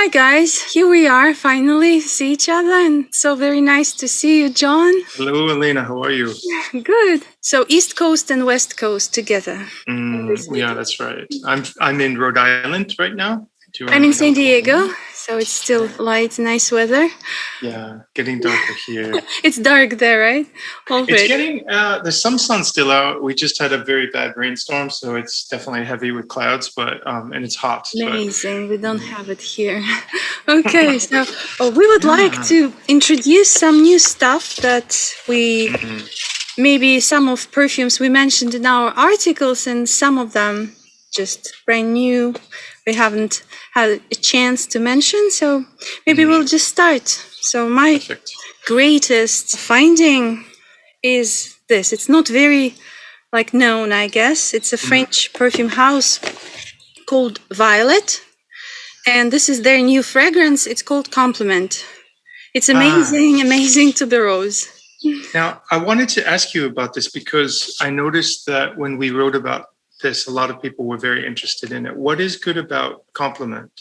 Hi guys, here we are, finally see each other, and so very nice to see you, John. Hello, Elena. How are you? Good. So East Coast and West Coast together. Yeah, that's right. I'm in Rhode Island right now. I'm in San Diego, so it's still light, nice weather. Yeah, getting darker here. It's dark there, right? It's getting, there's some sun still out. We just had a very bad rainstorm, so it's definitely heavy with clouds, but and it's hot. Amazing. We don't have it here. Okay, so we would like to introduce some new stuff that we, maybe some of perfumes we mentioned in our articles, and some of them just brand new. We haven't had a chance to mention, so maybe we'll just start. So my greatest finding is this. It's not very known, I guess. It's a French perfume house called Violet, and this is their new fragrance. It's called Compliment. It's amazing, amazing tuberose. Now, I wanted to ask you about this because I noticed that when we wrote about this, a lot of people were very interested in it. What is good about Compliment?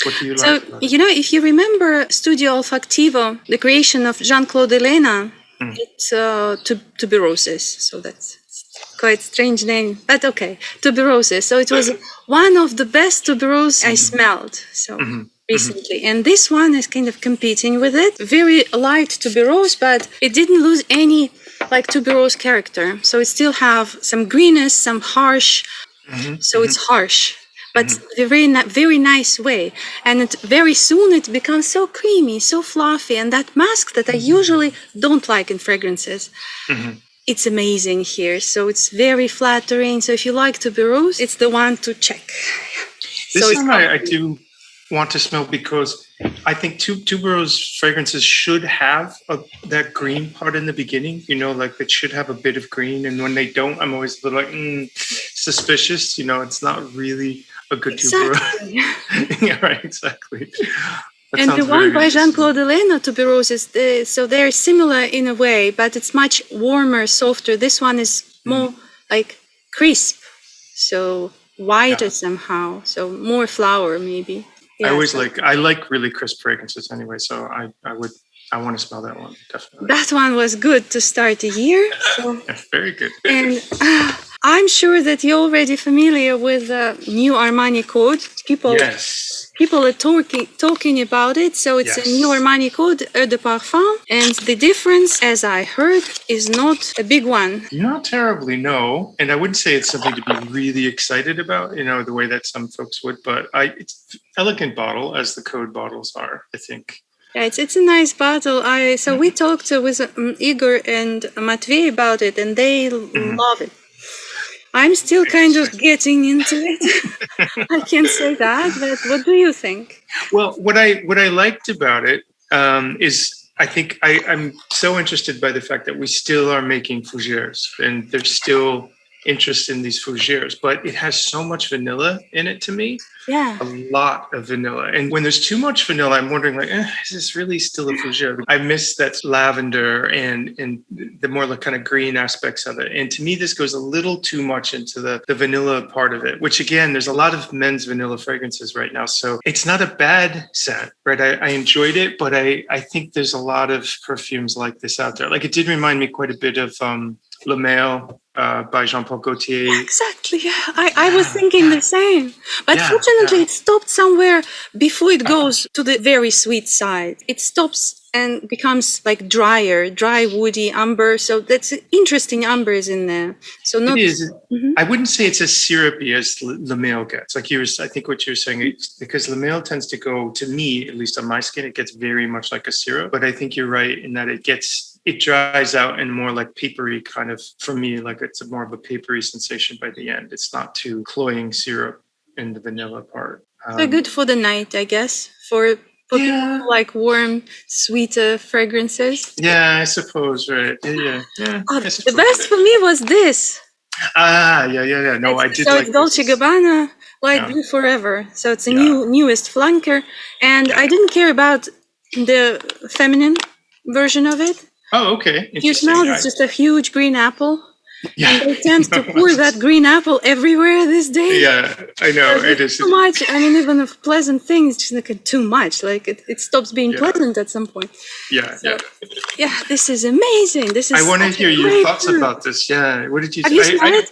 What do you like about it? You know, if you remember Studio Olfactivo, the creation of Jean-Claude Elena, it's tuberoses. So that's quite strange name, but okay, tuberoses. So it was one of the best tuberose I smelled recently. And this one is kind of competing with it. Very light tuberose, but it didn't lose any tuberose character. So it still have some greenness, some harsh. So it's harsh, but very nice way. And very soon it becomes so creamy, so fluffy. And that musk that I usually don't like in fragrances, it's amazing here. So it's very flattering. So if you like tuberose, it's the one to check. This one I do want to smell because I think tuberose fragrances should have that green part in the beginning, you know, like it should have a bit of green. And when they don't, I'm always a little suspicious, you know, it's not really a good tuberose. Yeah, right, exactly. And the one by Jean-Claude Elena tuberose is so they're similar in a way, but it's much warmer, softer. This one is more crisp, so whiter somehow, so more flower maybe. Yeah, I like really crisp fragrances anyway, so I want to smell that one, definitely. That one was good to start the year. So. Very good. And I'm sure that you're already familiar with the new Armani code. People are talking about it. So it's a new Armani code, Eau de Parfum. And the difference, as I heard, is not a big one. Not terribly, no. And I wouldn't say it's something to be really excited about, you know, the way that some folks would. But it's elegant bottle, as the code bottles are, I think. Yeah, it's a nice bottle. So we talked with Igor and Matvey about it, and they love it. I'm still kind of getting into it. I can't say that, but what do you think? Well, what I liked about it is I think I'm so interested by the fact that we still are making fougères, and there's still interest in these fougères, but it has so much vanilla in it to me. Yeah. A lot of vanilla. And when there's too much vanilla, I'm wondering is this really still a fougère? I miss that lavender and the more kind of green aspects of it. And to me, this goes a little too much into the vanilla part of it, which again, there's a lot of men's vanilla fragrances right now. So it's not a bad scent, right? I enjoyed it, but I think there's a lot of perfumes like this out there. Like it did remind me quite a bit of Le Male by Jean-Paul Gaultier. Yeah, exactly. Yeah, I was thinking the same. But fortunately, it stopped somewhere before it goes to the very sweet side. It stops and becomes dry, woody amber. So that's interesting ambers in there. So not. It is. I wouldn't say it's as syrupy as Le Male gets. I think what you're saying, because Le Male tends to go, to me, at least on my skin, it gets very much like a syrup. But I think you're right in that it dries out and more like papery kind of, for me, like it's more of a papery sensation by the end. It's not too cloying syrup in the vanilla part. So good for the night, I guess, for people like warm, sweeter fragrances. Yeah, I suppose, right. Yeah. The best for me was this. Yeah. No, I did. So it's Dolce Gabbana Light Blue Forever. So it's a newest flanker. And I didn't care about the feminine version of it. Oh, okay. You smell it's just a huge green apple. Yeah. And they tend to pour that green apple everywhere these days. Yeah, I know. It is too much. I mean, even if pleasant things, just like too much. Like it stops being pleasant at some point. Yeah, so, yeah. This is amazing. This is. I want to hear your thoughts fruit. about this. Yeah, what did you? Have you smelled it?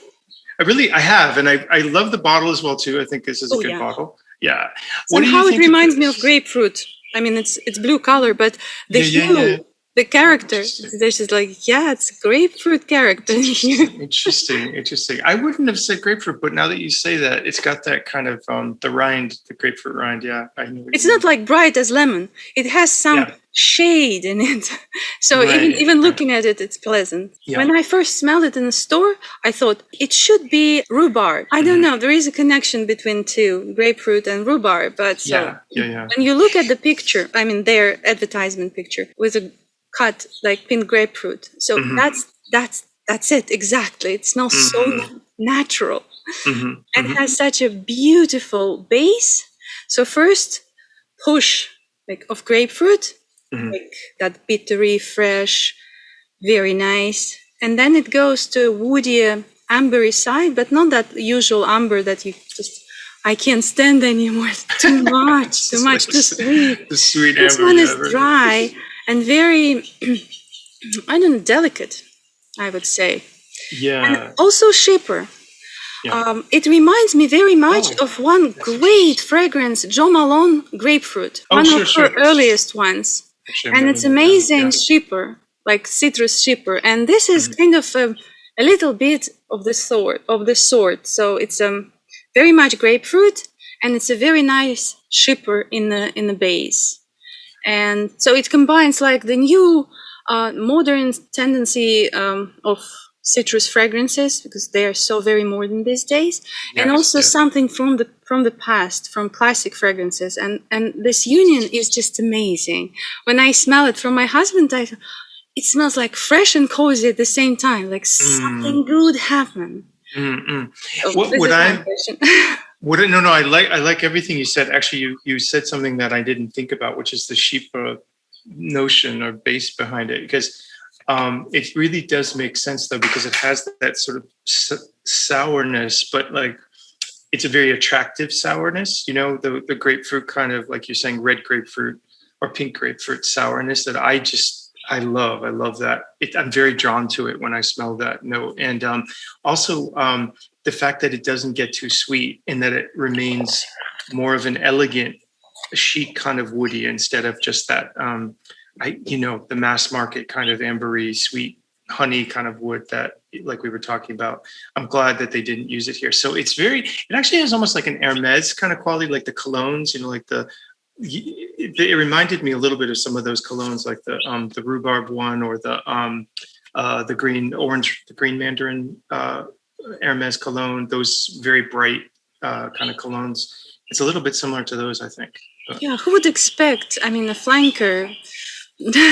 I have, and I love the bottle as well too. I think this is a good bottle. Yeah. Somehow it reminds me of grapefruit. I mean, it's blue color, but the hue, the character, there's just like, it's grapefruit character here. Interesting. I wouldn't have said grapefruit, but now that you say that, it's got that kind of the grapefruit rind. Yeah, I know. It's not like bright as lemon. It has some shade in it. So even looking at it, it's pleasant. Yeah. When I first smelled it in the store, I thought it should be rhubarb. I don't know. There is a connection between two, grapefruit and rhubarb. But when you look at the picture, I mean, their advertisement picture with a cut like pink grapefruit. So that's it exactly. It smells so natural and has such a beautiful base. So first push like of grapefruit, like that bittery, fresh, very nice, and then it goes to a woody, ambery side, but not that usual amber that you just. I can't stand anymore. It's too much, too sweet. The sweet this amber. One is dry and very, I don't know, delicate, I would say. Yeah. And also shipper. Yeah. It reminds me very much of one great fragrance, Jo Malone Grapefruit, one of her earliest ones. And it's amazing shipper, like citrus shipper. And this is kind of a little bit of the sort. So it's very much grapefruit, and it's a very nice shipper in the base. And so it combines like the new modern tendency of citrus fragrances, because they are so very modern these days, and also something from the past, from classic fragrances, and this union is just amazing. When I smell it from my husband, it smells like fresh and cozy at the same time, like something good happened. I like everything you said. Actually, you said something that I didn't think about, which is the Chypre notion or base behind it, because it really does make sense though, because it has that sort of sourness, but like it's a very attractive sourness. You know, the grapefruit kind of, like you're saying, red grapefruit or pink grapefruit sourness that I love. I love that. I'm very drawn to it when I smell that note. And also the fact that it doesn't get too sweet and that it remains more of an elegant, chic kind of woody instead of just that, the mass market kind of ambery, sweet honey kind of wood that, like we were talking about. I'm glad that they didn't use it here. So it actually has almost like an Hermès kind of quality, like the colognes, like it reminded me a little bit of some of those colognes, like the rhubarb one, or the green mandarin Hermès cologne, those very bright kind of colognes. It's a little bit similar to those, I think. Yeah, who would expect? I mean, a flanker,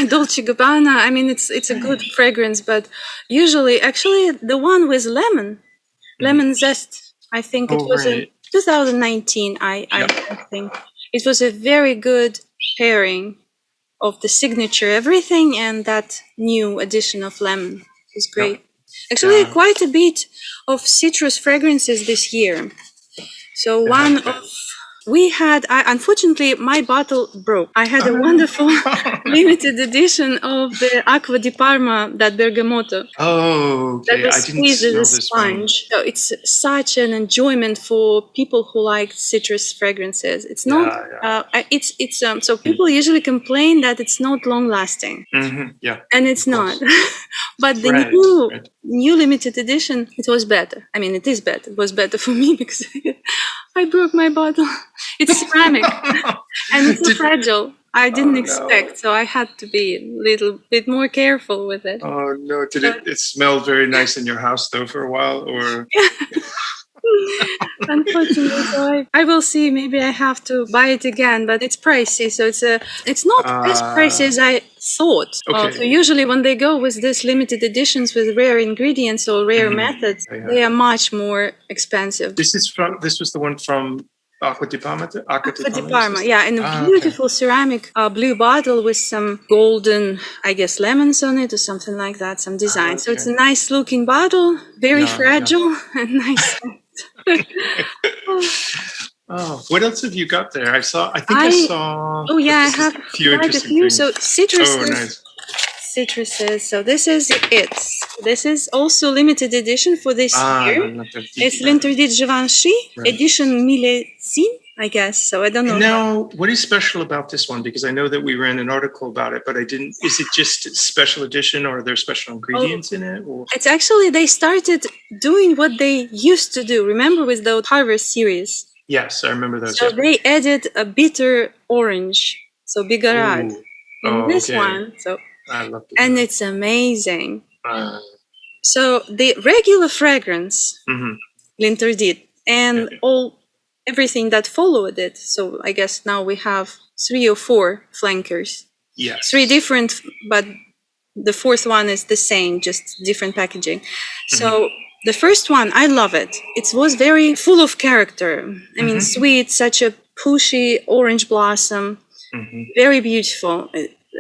Dolce Gabbana. I mean, it's a good fragrance, but usually, actually, the one with lemon zest. I think it was in 2019. I think it was a very good pairing of the signature everything and that new addition of lemon. It's great. Actually, quite a bit of citrus fragrances this year. So unfortunately, my bottle broke. I had a wonderful limited edition of the Acqua di Parma, that Bergamotto. Oh, okay. That was squeezed as a sponge. So it's such an enjoyment for people who like citrus fragrances. It's not. So people usually complain that it's not long lasting. Yeah. And it's not. But the new limited edition, it was better. I mean, it is better. It was better for me because I broke my bottle. It's ceramic and it's so fragile. I didn't expect, so I had to be a little bit more careful with it. Oh no! Did it smell very nice in your house though for a while, or? Unfortunately, so I will see. Maybe I have to buy it again, but it's pricey. So it's not as pricey as I thought. Okay. So usually when they go with these limited editions with rare ingredients or rare methods, they are much more expensive. This was the one from Acqua di For the Parma, Parma, yeah, in a okay. beautiful ceramic blue bottle with some golden, I guess, lemons on it or something like that, some design. So it's a Okay. nice looking bottle, very Yeah, fragile and nice. Oh, what else have you got there? I saw Oh yeah, I just have a few quite a interesting few. things. So Oh, nice. citruses. So this is it. This is also limited edition for this year. It's l'interdit Givenchy edition millésime, I guess. So I don't know. And now, what is special about this one? Because I know that we ran an article about it, but I didn't. Is it just special edition, or are there special ingredients in it? Or? It's actually they started doing what they used to do. Remember with the Harvest series? Yes, I remember those. So they added a bitter orange, so bigarade, in this one. So I love it. And it's amazing. So the regular fragrance, l'interdit, and everything that followed it. So I guess now we have 3 or 4 flankers. Yes. 3 different, but the 4th one is the same, just different packaging. So the first one, I love it. It was very full of character. I mean, sweet, such a pushy orange blossom, very beautiful.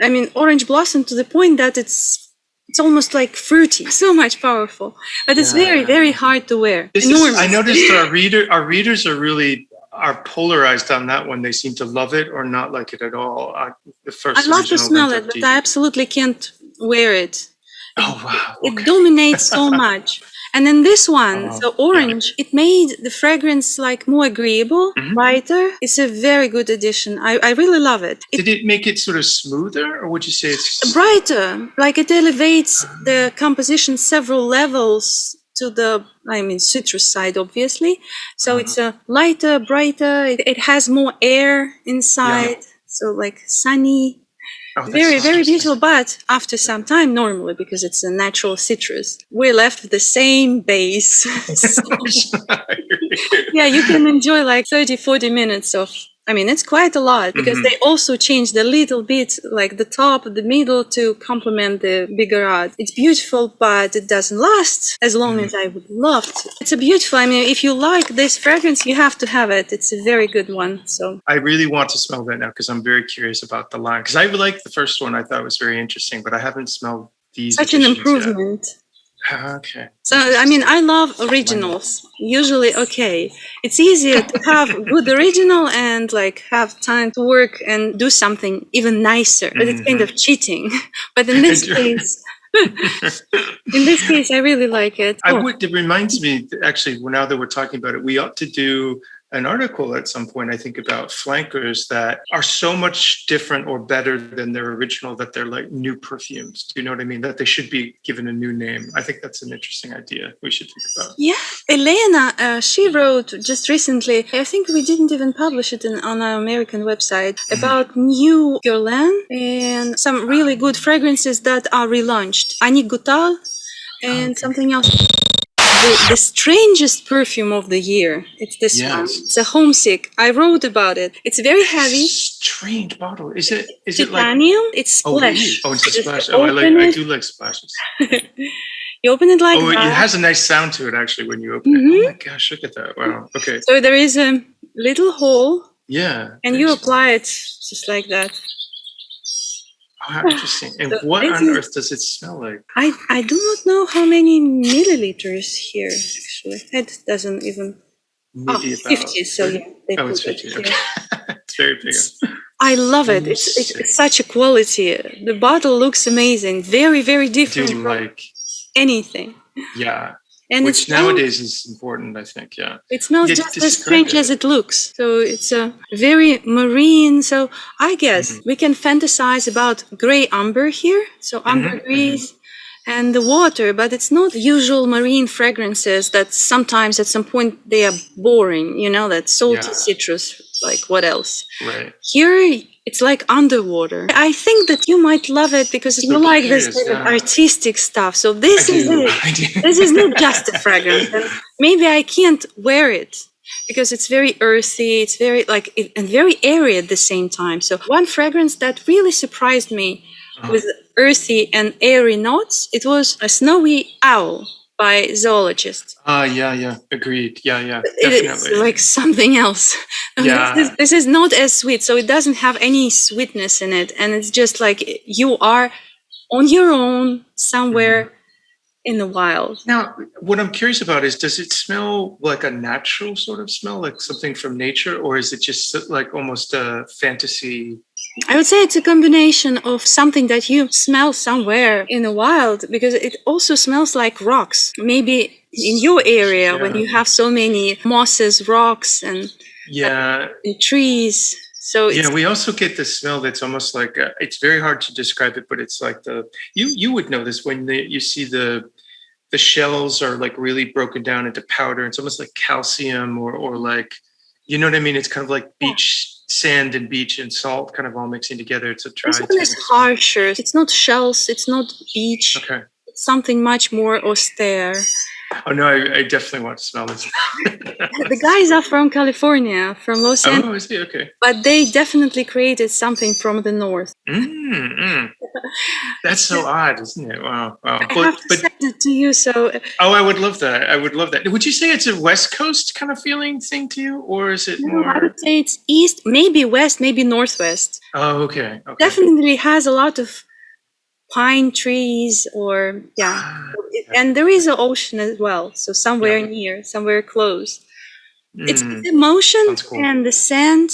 I mean, orange blossom to the point that it's almost like fruity, so much powerful, but it's very, very hard to wear. I noticed our readers are polarized on that one. They seem to love it or not like it at all. The first, I love to smell it, but I absolutely can't wear it. Oh wow! It dominates so much. And then this one, so orange, it made the fragrance like more agreeable, brighter. It's a very good addition. I really love it. Did it make it sort of smoother, or would you say it's brighter? Like it elevates the composition several levels to the, I mean, citrus side, obviously. So it's a lighter, brighter. It has more air inside. So like sunny. Very, very beautiful, but after some time, normally, because it's a natural citrus, we're left with the same base. Yeah, you can enjoy like 30, 40 minutes of, I mean, it's quite a lot because they also changed a little bit, like the top, the middle to complement the bigarade. It's beautiful, but it doesn't last as long as I would love to. It's a beautiful, I mean, if you like this fragrance, you have to have it. It's a very good one. So I really want to smell that now because I'm very curious about the line. Because I like the first one, I thought was very interesting, but I haven't smelled these. Such an improvement. Yet. Okay. So, I mean, I love originals. Usually, okay. It's easier to have good original and like have time to work and do something even nicer, but it's kind of cheating. But in this case, I really like it. It reminds me, actually, now that we're talking about it, we ought to do an article at some point, I think, about flankers that are so much different or better than their original that they're like new perfumes. Do you know what I mean? That they should be given a new name. I think that's an interesting idea we should think about. Yeah. Elena, she wrote just recently, I think we didn't even publish it on our American website, about new Guerlain and some really good fragrances that are relaunched. Annie Goutal and something else. The strangest perfume of the year. It's this one. It's a homesick. I wrote about it. It's very heavy. Strange bottle. Is it titanium? It's splash. Oh, it's a splash. I do like splashes. You open it like that. It has a nice sound to it actually when you open it. Oh my gosh, look at that. Wow. Okay. So there is a little hole. Yeah. And you apply it just like that. Oh, how interesting. And so what on earth does it smell like? I do not know how many milliliters here, actually. It doesn't even... Maybe 50, so yeah. It's 50, okay. It's very big. I love it. It's such a quality. The bottle looks amazing. Very, very different from anything. Yeah. And which nowadays is important, I think, yeah. It smells just as strange as it looks. So it's a very marine. So I guess we can fantasize about gray amber here. So ambergris and the water, but it's not usual marine fragrances that sometimes at some point they are boring, you know, that salty citrus, like what else? Right. Here, it's like underwater. I think that you might love it because you like this kind of artistic stuff. So this is it. This is not just a fragrance. And maybe I can't wear it because it's very earthy. It's very and very airy at the same time. So one fragrance that really surprised me with earthy and airy notes, it was a snowy owl. by zoologists. Yeah, agreed. Yeah, It is definitely. like something else. Yeah. This is not as sweet, so it doesn't have any sweetness in it, and it's just like you are on your own somewhere in the wild. Now, what I'm curious about is, does it smell like a natural sort of smell, like something from nature, or is it just like almost a fantasy? I would say it's a combination of something that you smell somewhere in the wild, because it also smells like rocks. Maybe in your area, when Yeah. you have so many mosses, rocks, and Yeah. trees. So it's Yeah, we also get the smell that's almost like it's very hard to describe it, but it's like you would know this when you see the shells are like really broken down into powder. It's almost like calcium or like, you know what I mean? It's kind of like beach sand and beach and salt kind of all mixing together. It's a dry this one is type of harsher. It's not shells. It's not beach. smell. Okay. It's something much more austere. Oh no, I definitely want to smell this. The guys are from California, from Los Angeles, Oh, I see. Okay. but they definitely created something from the north. That's so odd, isn't it? Wow. I have to send it to you. So Oh, I would love that. I would love that. Would you say it's a West Coast kind of feeling thing to you, or is it no, I more? would say it's east, maybe west, maybe northwest. Oh, okay. Definitely has a lot of pine trees, or and there is an ocean as well. So somewhere near, somewhere close. It's emotion Cool. and the scent,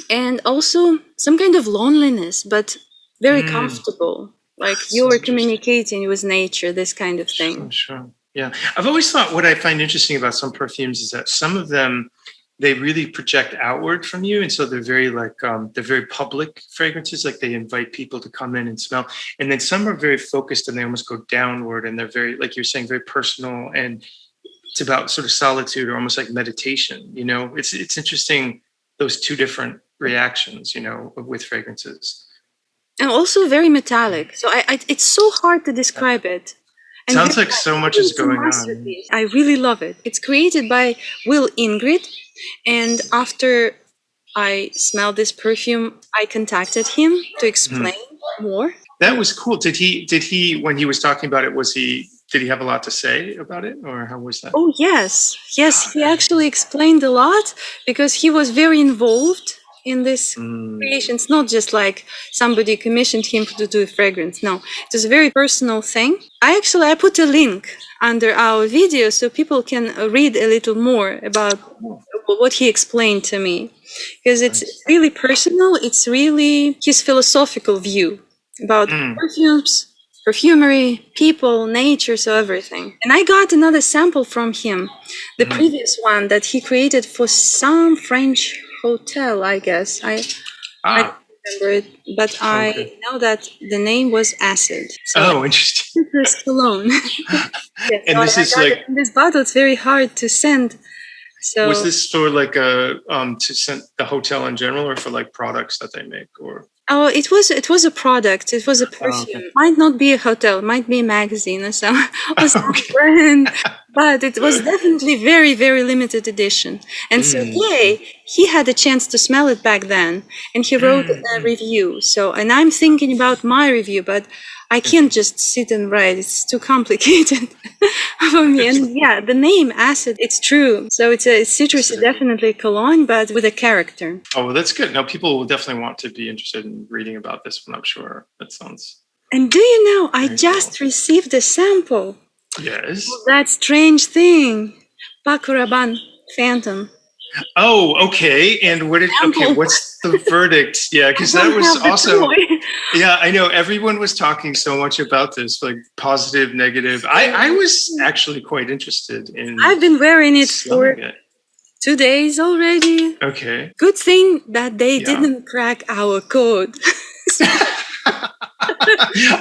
and also some kind of loneliness, but very comfortable. Like you're communicating with nature, this kind of thing. Sure. Yeah. I've always thought what I find interesting about some perfumes is that some of them, they really project outward from you. And so they're very like, they're very public fragrances. Like they invite people to come in and smell. And then some are very focused and they almost go downward and they're very, like you're saying, very personal. And it's about sort of solitude or almost like meditation. You know, it's interesting, those two different reactions, you know, with fragrances. And also very metallic. So it's so hard to describe it. And sounds like so much is going on. I really love it. It's created by Will Ingrid. And after I smelled this perfume, I contacted him to explain more. That was cool. Did he, when he was talking about it, did he have a lot to say about it, or how was that? Oh, yes. He actually explained a lot because he was very involved in this creation. It's not just like somebody commissioned him to do a fragrance. No, it was a very personal thing. I put a link under our video so people can read a little more about what he explained to me, because it's really personal. It's really his philosophical view about perfumes, perfumery, people, nature, so everything. And I got another sample from him, the previous one that he created for some French hotel, I guess. I don't remember it, but I know that the name was Acid. So interesting. Cologne. And so this is like this bottle. It's very hard to send. So was this for like a to send the hotel in general, or for like products that they make, or? Oh, it was a product. It was a perfume. Might not be a hotel. Might be a magazine or some brand. But it was definitely very, very limited edition. And so he had a chance to smell it back then, and he wrote a review. So, and I'm thinking about my review, but I can't just sit and write. It's too complicated for me. And yeah, the name Acid, it's true. So it's citrusy, definitely cologne, but with a character. Oh, well, that's good. Now people will definitely want to be interested in reading about this one, I'm sure. That sounds. And do you know, I just received a sample. Yes. That strange thing. Paco Rabanne Phantom. Oh, okay. And what's the verdict? Yeah, because that was also, yeah, I know everyone was talking so much about this, like positive, negative. I was actually quite interested in. I've been wearing it for 2 days already. Okay. Good thing that they didn't crack our code.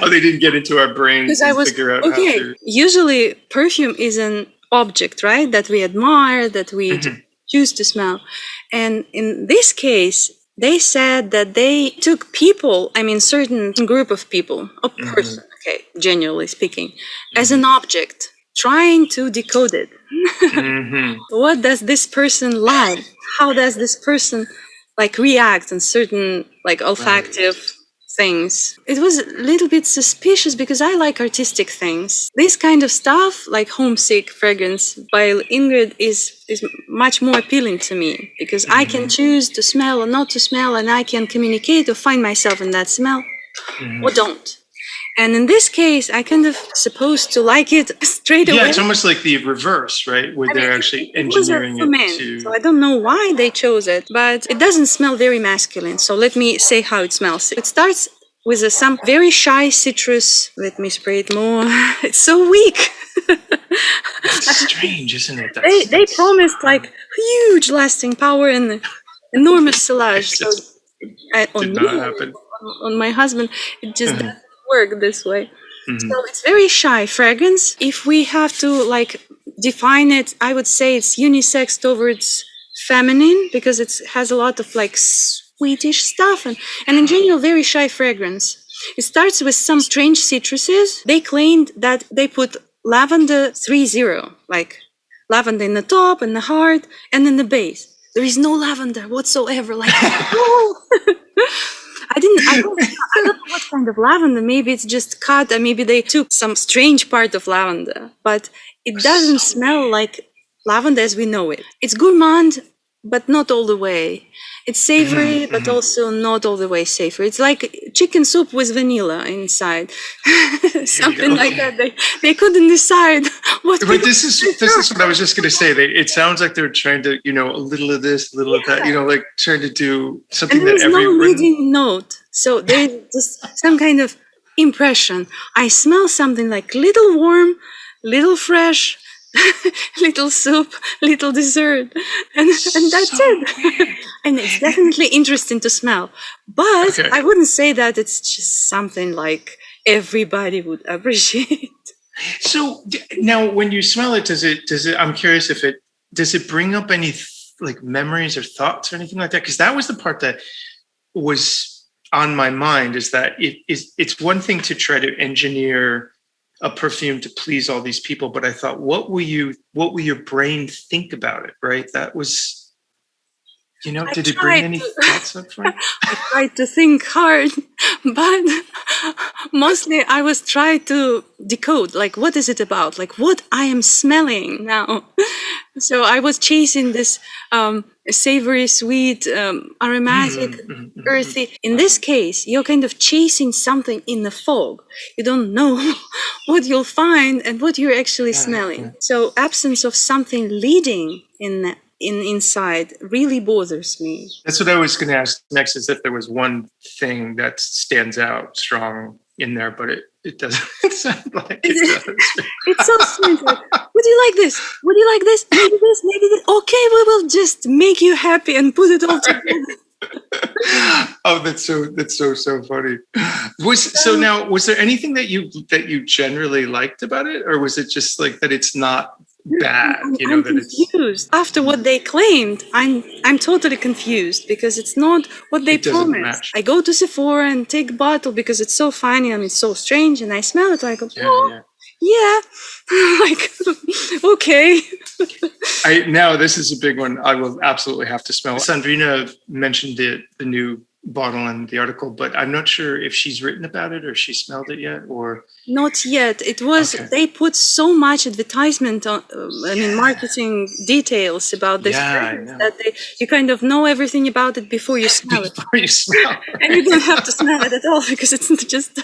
Oh, they didn't get into our brains and figure out how to. Usually perfume is an object, right? That we admire, that we choose to smell. And in this case, they said that they took people, I mean, certain group of people, a person, okay, generally speaking, as an object, trying to decode it. What does this person like? How does this person like react on certain like olfactive things. It was a little bit suspicious because I like artistic things. This kind of stuff, like homesick fragrance by Ingrid, is much more appealing to me because I can choose to smell or not to smell, and I can communicate or find myself in that smell or don't. And in this case, I kind of supposed to like it straight away. Yeah, it's almost like the reverse, right? Where they're actually engineering it to... So I don't know why they chose it, but it doesn't smell very masculine. So let me say how it smells. It starts with some very shy citrus. Let me spray it more. It's so weak. It's strange, isn't it? They promised like huge lasting power and enormous silage. So did not happen. On my husband, it just doesn't work this way. So it's very shy fragrance. If we have to like define it, I would say it's unisex towards feminine because it has a lot of like sweetish stuff and in general very shy fragrance. It starts with some strange citruses. They claimed that they put lavender 3-0, like lavender in the top and the heart and in the base. There is no lavender whatsoever. Like, I don't know what kind of lavender. Maybe it's just cut, and maybe they took some strange part of lavender. But it doesn't smell like lavender as we know it. It's gourmand, but not all the way. It's savory, but also not all the way savory. It's like chicken soup with vanilla inside, something like that. They couldn't decide what. But this is what I was just going to say. It sounds like they're trying to, a little of this, a little of that, like trying to do something and that everyone. There's no leading note, so there's just some kind of impression. I smell something like little warm, little fresh. Little soup, little dessert, and that's it. And it's definitely interesting to smell, but I wouldn't say that it's just something like everybody would appreciate. So now, when you smell it, does it? I'm curious if does it bring up any like memories or thoughts or anything like that? Because that was the part that was on my mind. Is that it's one thing to try to engineer a perfume to please all these people, but I thought, what will your brain think about it? Right? That was, did it bring any thoughts up for you? I tried to think hard, but mostly I was trying to decode, like, what is it about? Like, what I am smelling now. So I was chasing this savory, sweet, aromatic, earthy. In this case, you're kind of chasing something in the fog. You don't know what you'll find and what you're actually smelling. So absence of something leading inside really bothers me. That's what I was going to ask next, is if there was one thing that stands out strong in there, but it doesn't sound like it does. It's so sweet. Like, would you like this? Would you like this? Maybe this, maybe this. Okay, we will just make you happy and put it all together. Oh, that's so funny. Was there anything that you generally liked about it, or was it just like that it's not bad? I'm confused. After what they claimed, I'm totally confused because it's not what they promised. I go to Sephora and take a bottle because it's so funny and it's so strange, and I smell it. I go, yeah. Like, okay. Now this is a big one. I will absolutely have to smell. Sandrina mentioned the new bottle in the article, but I'm not sure if she's written about it or she smelled it yet, or not yet. It was they put so much advertisement on, marketing details about this that you kind of know everything about it before you smell it. And you don't have to smell it at all because it's just.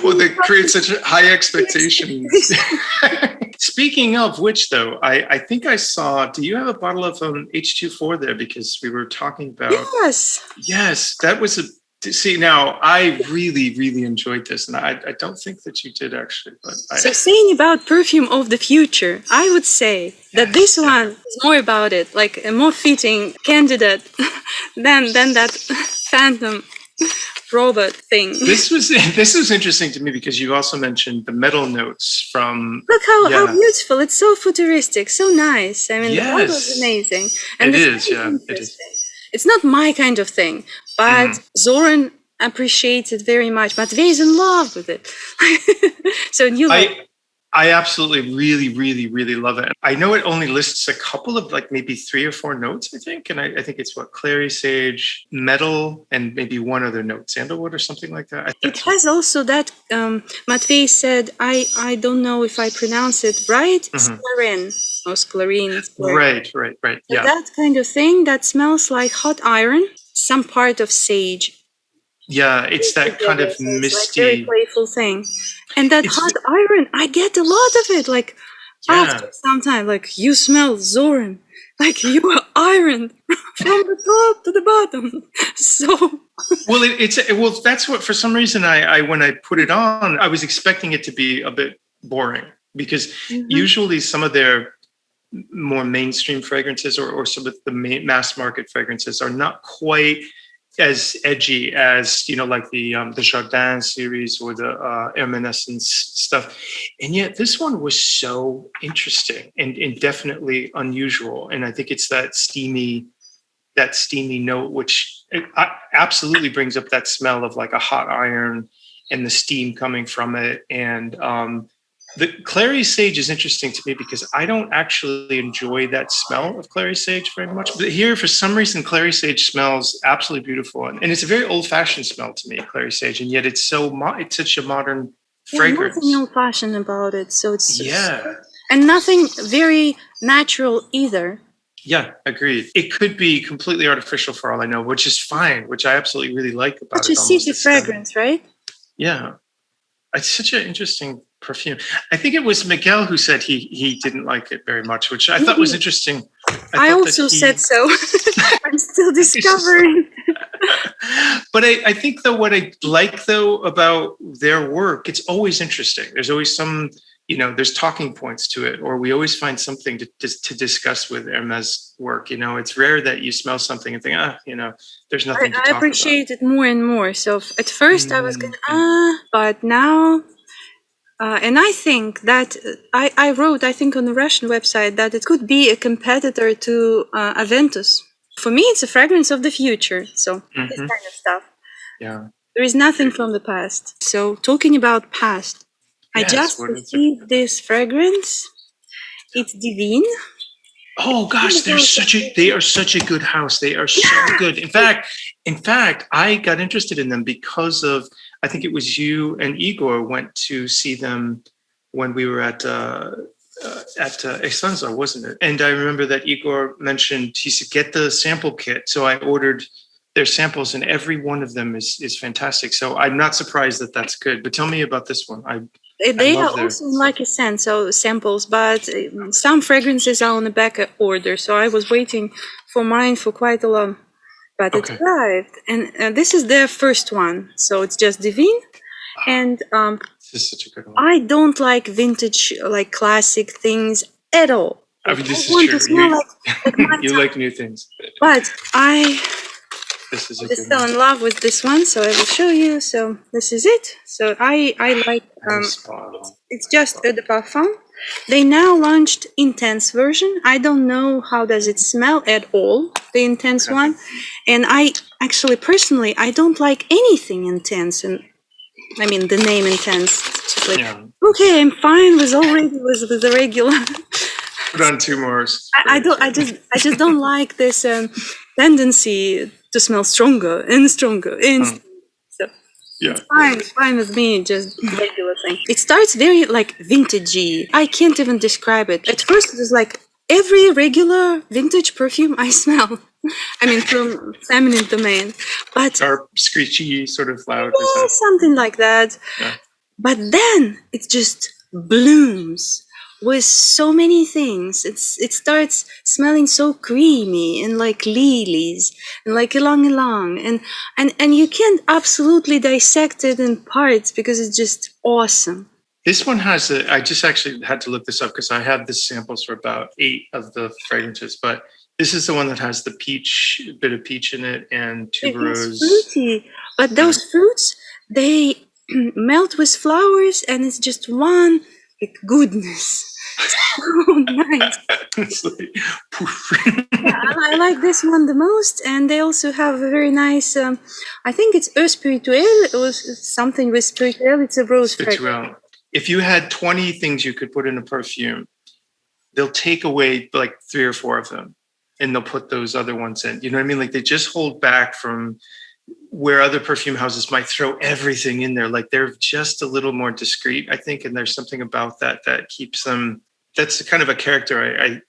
Well, they create such high expectations. Speaking of which, though, I think I saw. Do you have a bottle of H24 there? Because we were talking about. Yes, that was a. See, now I really, really enjoyed this, and I don't think that you did actually. But so, saying about perfume of the future, I would say that this one is more about it, like a more fitting candidate than that Phantom robot thing. This was interesting to me because you also mentioned the metal notes from. Look how beautiful! It's so futuristic, so nice. I mean, the bottle is amazing, and it is. It's not my kind of thing, but Zoran appreciates it very much. Matvey is in love with it. So you like. I absolutely, really, really, really love it. I know it only lists a couple of like maybe 3 or 4 notes, I think. And I think it's what, clary sage, metal, and maybe one other note, sandalwood or something like that. It has also that, Matvey said, I don't know if I pronounce it right, sclaren or sclarine. Right. So Yeah. that kind of thing that smells like hot iron, some part of sage. Yeah, it's that kind of So it's misty, like very playful thing. And that hot iron, I get a lot of it. Like after some time, like you smell Zoran, like you are ironed from the top to the bottom. So well, that's what, for some reason, I when I put it on, I was expecting it to be a bit boring, because usually some of their more mainstream fragrances or some of the mass market fragrances are not quite as edgy as, like the Jardin series or the Hermescence stuff. And yet this one was so interesting and definitely unusual. And I think it's that steamy note, which absolutely brings up that smell of like a hot iron and the steam coming from it. And the clary sage is interesting to me because I don't actually enjoy that smell of clary sage very much. But here, for some reason, clary sage smells absolutely beautiful. And it's a very old-fashioned smell to me, clary sage. And yet it's it's such a modern fragrance. Nothing old-fashioned about it. So it's and nothing very natural either. Yeah, agreed. It could be completely artificial for all I know, which is fine, which I absolutely really like about it. But you see the fragrance, right? Yeah. It's such an interesting perfume. I think it was Miguel who said he didn't like it very much, which I thought was interesting. I also said so. I'm still discovering. But I think, though, what I like, though, about their work, it's always interesting. There's always some, there's talking points to it, or we always find something to discuss with Hermes work. It's rare that you smell something and think, there's nothing to talk about. I appreciate it more and more. So at first I was going, but now, and I think that I wrote, I think on the Russian website, that it could be a competitor to Aventus. For me, it's a fragrance of the future. So this kind of stuff. Yeah. There is nothing from the past. So talking about past, I just received this fragrance. It's Divine. Oh gosh, they are such a good house. They are so good. In fact, I got interested in them because of, I think it was you and Igor went to see them when we were at Exanza, wasn't it? And I remember that Igor mentioned, he said, get the sample kit. So I ordered their samples, and every one of them is fantastic. So I'm not surprised that that's good. But tell me about this one. They are also like a scent, so samples, but some fragrances are on the back order. So I was waiting for mine for quite a long, but it arrived, and this is their first one. So it's just Divine, and this is such a good one. I don't like vintage, like classic things at all. I mean, this is true. You like new things, but this is I just fell in love with this one, so I will show you. So this is it. So I like it's just Eau de Parfum. They now launched intense version. I don't know how does it smell at all, the intense one. And I actually personally I don't like anything intense, and I mean the name intense. It's like, okay, I'm fine with the regular. Put on 2 more. I just don't like this tendency to smell stronger and stronger and so it's fine with me, just regular thing. It starts very like vintagey. I can't even describe it. At first it was like every regular vintage perfume I smell. I mean from feminine domain. But sharp, screechy, sort of loud. Yeah, something like that. Yeah. But then it just blooms with so many things. It starts smelling so creamy and like lilies and like ylang-ylang, and you can't absolutely dissect it in parts because it's just awesome. This one has I just actually had to look this up because I have the samples for about 8 of the fragrances, but this is the one that has the peach, a bit of peach in it, and tuberose. It's fruity, but those fruits, they melt with flowers, and it's just one like goodness. So nice. It's like, poof. I like this one the most, and they also have a very nice. I think it's Eau Spirituelle. It was something with spirituelle. It's a rose fragrance. if you had 20 things you could put in a perfume, they'll take away like 3 or 4 of them and they'll put those other ones in. You know what I mean? Like they just hold back from where other perfume houses might throw everything in there. Like they're just a little more discreet, I think. And there's something about that that keeps them, that's kind of a character I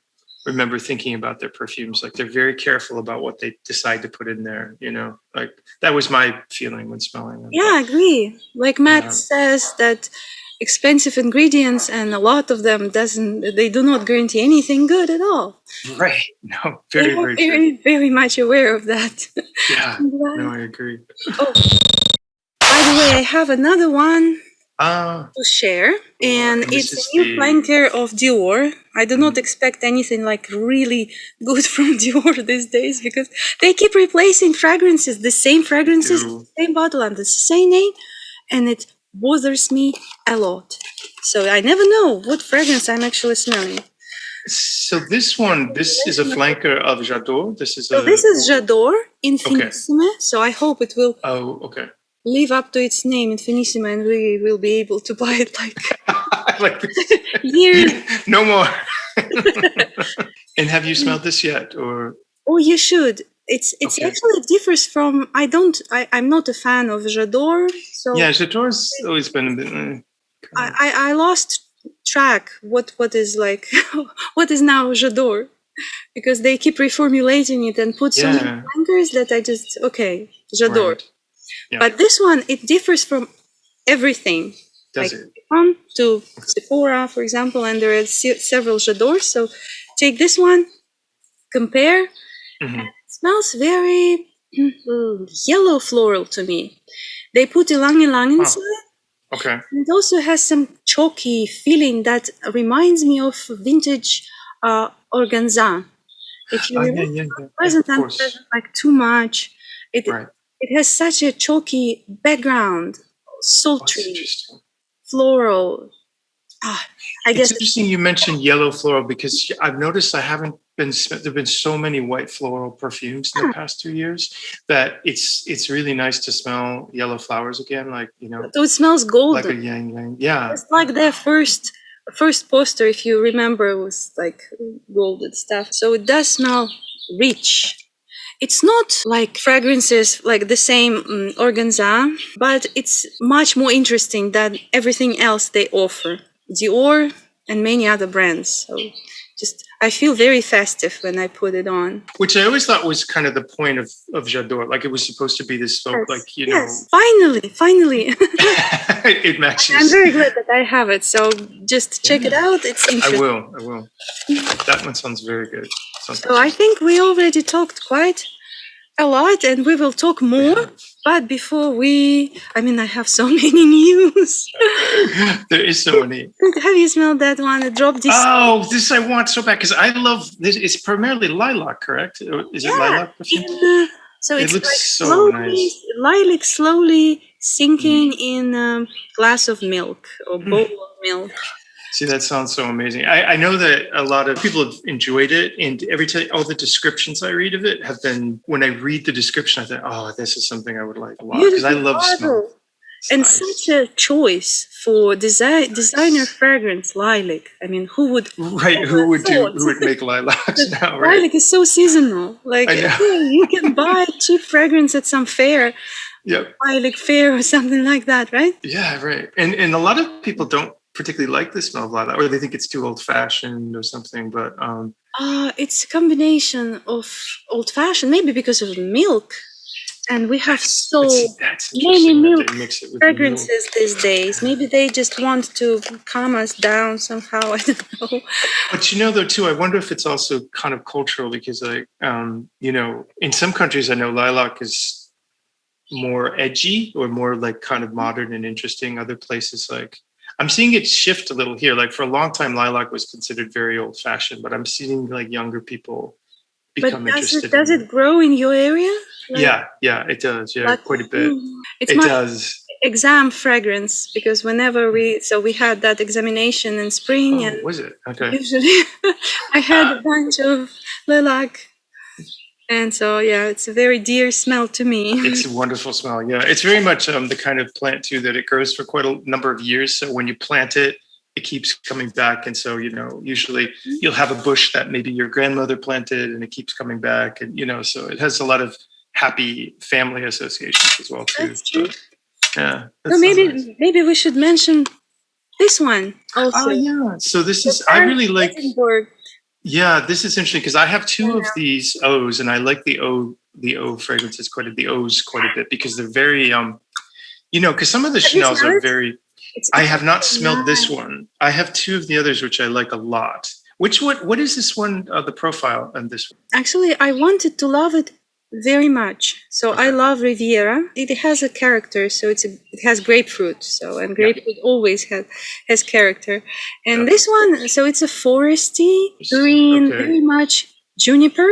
remember thinking about their perfumes. Like they're very careful about what they decide to put in there, you know, like that was my feeling when smelling them. Yeah, I agree. Like Matt says that expensive ingredients and a lot of them they do not guarantee anything good at all. Right. No, very, very true. Very, very much aware of that. Yeah. No, I agree. Oh, by the way, I have another one to share, and it's a new flanker of Dior. I do not expect anything like really good from Dior these days because they keep replacing fragrances, the same fragrances, the same bottle under the same name, and it bothers me a lot. So I never know what fragrance I'm actually smelling. So this is a flanker of J'adore. This is J'adore in Finissime. So I hope it will live up to its name in Finissime, and we will be able to buy it like years. No more. And have you smelled this yet, or? Oh, you should. It's actually differs from. I'm not a fan of J'adore. So yeah, J'adore's always been a bit. I lost track what is like what is now J'adore, because they keep reformulating it and put so many flankers that I just J'adore. Right. Yeah. But this one, it differs from everything. Does it? To Sephora, for example, and there are several J'adores. So take this one, compare. And it smells very yellow floral to me. They put ylang ylang inside. Okay. And it also has some chalky feeling that reminds me of vintage organza. If you remember, present and present, like too much. It has such a chalky background, sultry, floral. I guess it's interesting you mentioned yellow floral, because I've noticed there've been so many white floral perfumes in the past 2 years that it's really nice to smell yellow flowers again, like, you know. So it smells golden. Like a yang yang. Yeah. It's like their first poster, if you remember, was like golden stuff. So it does smell rich. It's not like fragrances like the same organza, but it's much more interesting than everything else they offer. Dior and many other brands. So I feel very festive when I put it on. Which I always thought was kind of the point of J'adore. Like it was supposed to be this like, you know. Finally. It matches. I'm very glad that I have it. So just check it out. It's interesting. I will. That one sounds very good. So I think we already talked quite a lot, and we will talk more. But before I have so many news. There is so many. Have you smelled that one? A drop this. Oh, this I want so bad because I love this. It's primarily lilac, correct? Is it lilac? So it looks like so nice. Lilac slowly sinking in a glass of milk or bowl of milk. See, that sounds so amazing. I know that a lot of people have enjoyed it, and every time all the descriptions I read of it have been, when I read the description, I think, oh, this is something I would like a lot, because I love smell. And such a choice for designer fragrance, lilac. I mean, who would make lilacs now, right? Lilac is so seasonal. Like you can buy cheap fragrance at some fair. Yep. Lilac fair or something like that, right? Yeah, right. And a lot of people don't particularly like the smell of lilac, or they think it's too old-fashioned or something, but it's a combination of old-fashioned, maybe because of milk, and we have many milk fragrances these days. Maybe they just want to calm us down somehow. I don't know. But though too, I wonder if it's also kind of cultural, because in some countries I know lilac is more edgy or more like kind of modern and interesting. Other places, like, I'm seeing it shift a little here. Like for a long time, lilac was considered very old-fashioned, but I'm seeing like younger people become interested. Does it grow in your area? Yeah, it does. Yeah, quite a bit. It does. Exam fragrance, because whenever we had that examination in spring, and was it? Okay. Usually, I had a bunch of lilac And so, yeah, it's a very dear smell to me. It's a wonderful smell. Yeah, it's very much the kind of plant too that it grows for quite a number of years. So when you plant it, it keeps coming back. And so, usually you'll have a bush that maybe your grandmother planted and it keeps coming back. And, so it has a lot of happy family associations as well too. That's true. So, yeah. So maybe we should mention this one also. Oh, yeah. So this is, I really like, Edinburgh. yeah, this is interesting because I have two of these O's and I like the O fragrances the O's quite a bit because they're very, because some of the Chanels are very, I have not smelled this one. I have two of the others, which I like a lot. What is this one, the profile on this one? Actually, I wanted to love it very much. So I love Riviera. It has a character, so it has grapefruit. So, and grapefruit always has character. And this one, so it's a foresty green, very much juniper.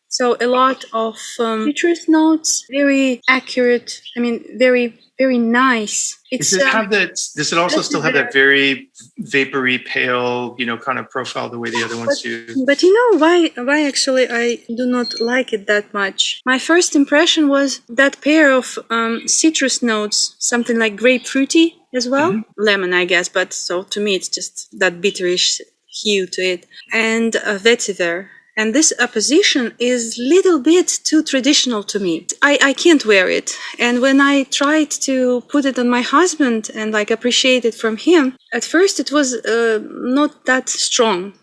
So a lot of citrus notes, very accurate. I mean, very, very nice. Does it also still have that very vapory, pale, kind of profile the way the other ones do? But why actually I do not like it that much? My first impression was that pair of citrus notes, something like grapefruity as well. Lemon, I guess, but so to me it's just that bitterish hue to it. And a vetiver. And this opposition is a little bit too traditional to me. I can't wear it. And when I tried to put it on my husband and appreciate it from him, at first it was not that strong.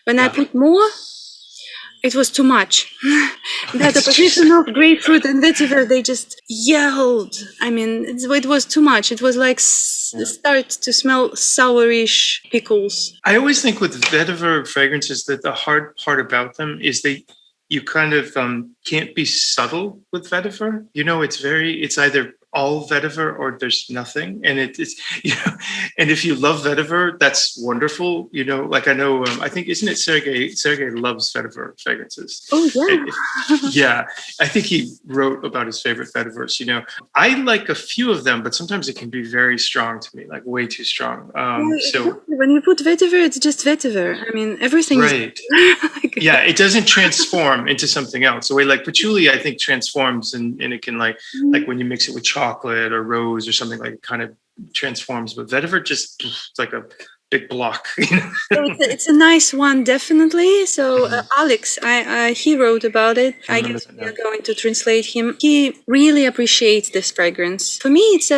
When I put more, it was too much. That opposition of grapefruit and vetiver, they just yelled. I mean, it was too much. It was like start to smell sourish pickles. I always think with vetiver fragrances that the hard part about them is you kind of can't be subtle with vetiver. It's either all vetiver or there's nothing. And it's, and if you love vetiver, that's wonderful. I know, I think, isn't it Sergey loves vetiver fragrances. Oh, yeah. Yeah. I think he wrote about his favorite vetivers. I like a few of them, but sometimes it can be very strong to me, like way too strong. So when you put vetiver, it's just vetiver. I mean, everything right. Yeah, it doesn't transform into something else. The way like patchouli, I think, transforms and it can like when you mix it with chocolate or rose or something, like it kind of transforms. But vetiver just it's like a big block. So it's a nice one, definitely. So Alex, he wrote about it. I guess we are going to translate him. He really appreciates this fragrance. For me, it's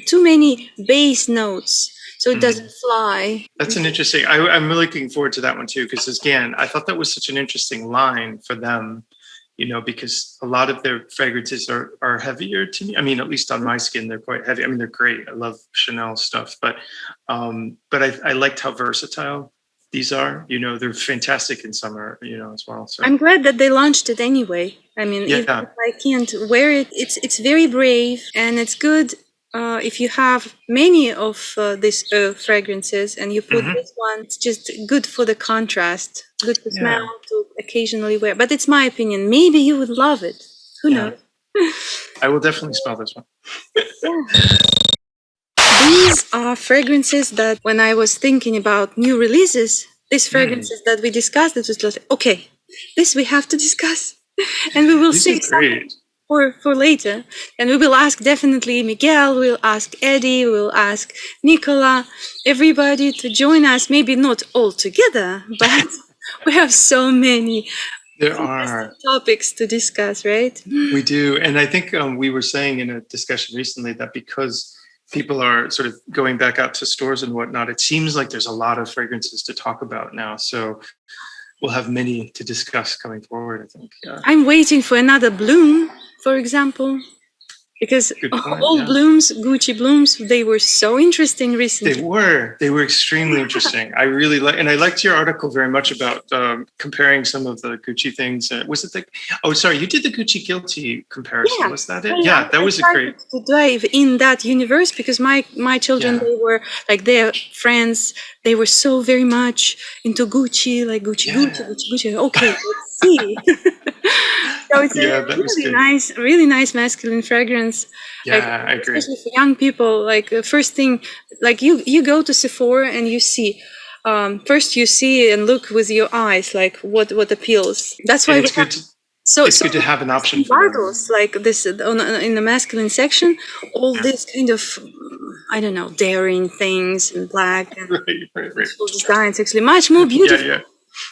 too many base notes. So it doesn't fly. That's an interesting, I'm really looking forward to that one too, because again, I thought that was such an interesting line for them, because a lot of their fragrances are heavier to me. I mean, at least on my skin, they're quite heavy. I mean, they're great. I love Chanel stuff, but I liked how versatile these are. They're fantastic in summer, as well. So I'm glad that they launched it anyway. I mean, even if I can't wear it, it's very brave and it's good. If you have many of these fragrances and you put this one, it's just good for the contrast, good to smell, to occasionally wear. But it's my opinion. Maybe you would love it. Who knows? I will definitely smell this one. These are fragrances that when I was thinking about new releases, these fragrances that we discussed, it was like, okay, this we have to discuss. And we will see something for later. And we will ask definitely Miguel, we'll ask Eddie, we'll ask Nicola, everybody to join us. Maybe not all together, but we have so many topics to discuss, right? We do. And I think we were saying in a discussion recently that because people are sort of going back out to stores and whatnot, it seems like there's a lot of fragrances to talk about now. So we'll have many to discuss coming forward, I think. I'm waiting for another bloom, for example, because all blooms, Gucci blooms, they were so interesting recently. They were extremely interesting. I really and I liked your article very much about comparing some of the Gucci things. Was it you did the Gucci Guilty comparison. Yeah. Was that it? Yeah, that was a great. To dive in that universe because my children, they were like their friends. They were so very much into Gucci, like Gucci. Okay, let's see. So it's a really nice masculine fragrance. Yeah, I agree. Especially for young people, like first thing, like you go to Sephora and you see, first you see and look with your eyes, like what appeals. That's why it's good. So, it's good to have an option for them. bottles like this in the masculine section, all these kind of, I don't know, daring things in black and Right. beautiful designs, actually much more beautiful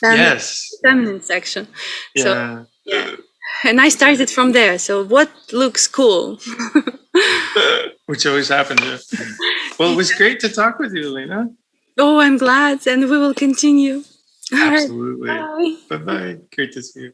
than Yes. the feminine section. So Yeah. yeah, and I started from there. So what looks cool? Which always happens. Yeah. Well, it was great to talk with you, Elena. Oh, I'm glad, and we will continue. All right. Absolutely. Bye. Bye-bye. Great to see you.